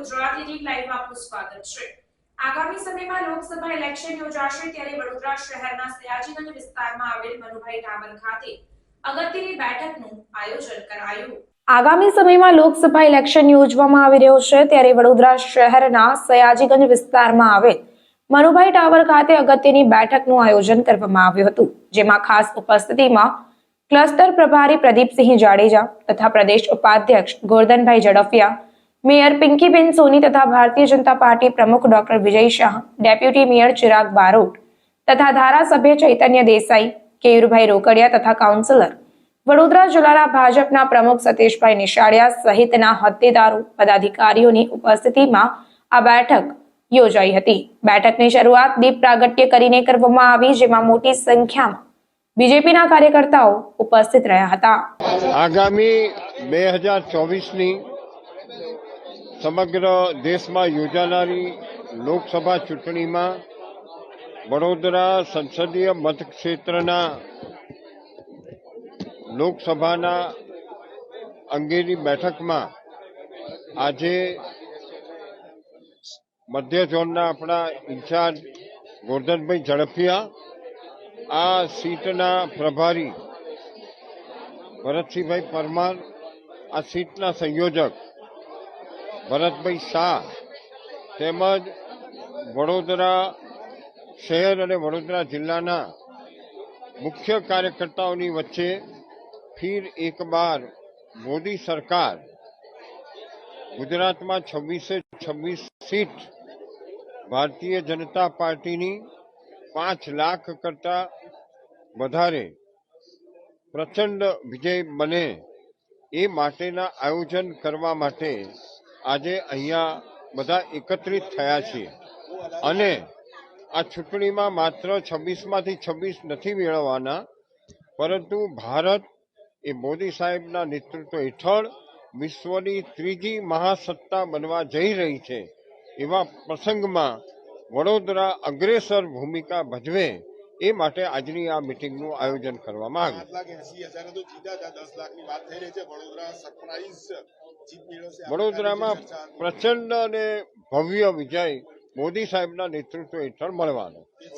Gujarat eighteen લાઈવમાં આપનું સ્વાગત છે। આગામી સમયમાં લોકસભા ઇલેક્શન યોજાશે ત્યારે વડોદરા શહેરના સયાજીગંજ વિસ્તારમાં આવેલ મનુભાઈ ટાવર ખાતે અગત્યની બેઠકનું આયોજન કરાયું। આગામી સમયમાં લોકસભા ઇલેક્શન યોજવામાં આવી રહ્યો છે ત્યારે વડોદરા શહેરના સયાજીગંજ વિસ્તારમાં આવેલ મનુભાઈ ટાવર ખાતે અગત્યની બેઠકનું આયોજન કરવામાં આવ્યું હતું, જેમાં ખાસ ઉપસ્થિતિમાં ક્લસ્ટર પ્રભારી પ્રદીપસિંહ જાડેજા તથા પ્રદેશ ઉપાધ્યક્ષ ગોરધનભાઈ ઝડફિયા, મેયર પિંકીબેન સોની તથા ભારતીય જનતા પાર્ટી પ્રમુખ doctor Vijay Shah, deputy mayor Chirag Barot તથા ધારાસભ્ય ચૈતન્ય દેસાઈ, કેયુરભાઈ રોકડિયા તથા કાઉન્સિલર વડોદરા જિલ્લાના ભાજપના પ્રમુખ સતીશભાઈ નિશાળિયા સહિતના હોદ્દેદારો પદાધિકારીઓની ઉપસ્થિતિમાં આ બેઠક યોજાઈ હતી। બેઠકની શરૂઆત દીપ પ્રાગટ્ય કરીને કરવામાં આવી, જેમાં મોટી સંખ્યામાં બીજેપીના કાર્યકર્તાઓ ઉપસ્થિત રહ્યા હતા। આગામી 2024ની સમગ્ર દેશમાં યોજાનારી લોકસભા ચૂંટણીમાં વડોદરા સંસદીય મતક્ષેત્રના લોકસભાના અંગેની બેઠકમાં આજે મધ્ય ઝોનના આપણા ઇન્ચાર્જ ગોરધનભાઈ ઝડફિયા, આ સીટના પ્રભારી ભરતસિંહભાઈ પરમાર, આ સીટના સંયોજક ભરતભાઈ શાહ તેમજ વડોદરા શહેર અને વડોદરા જિલ્લાના મુખ્ય કાર્યકર્તાઓની વચ્ચે ફિર એક બાર મોદી સરકાર ગુજરાતમાં 26 સીટ ભારતીય જનતા પાર્ટીની 5 લાખ કરતા વધારે પ્રચંડ વિજય બને એ માટેના આયોજન કરવા માટે આજે અહીંયા બધા એકત્રિત થયા છીએ અને આ ચૂંટણીમાં માત્ર 26માંથી 26 નથી મેળવવાના, પરંતુ ભારત એ મોદી સાહેબના નેતૃત્વ હેઠળ વિશ્વની ત્રીજી મહાસત્તા બનવા જઈ રહી છે। એવા પ્રસંગમાં વડોદરા અગ્રેસર ભૂમિકા ભજવે એ માટે આજની આ મિટિંગનું આયોજન કરવામાં આવ્યું। વડોદરામાં પ્રચંડ અને ભવ્ય વિજય મોદી સાહેબના નેતૃત્વ હેઠળ મળવાનો।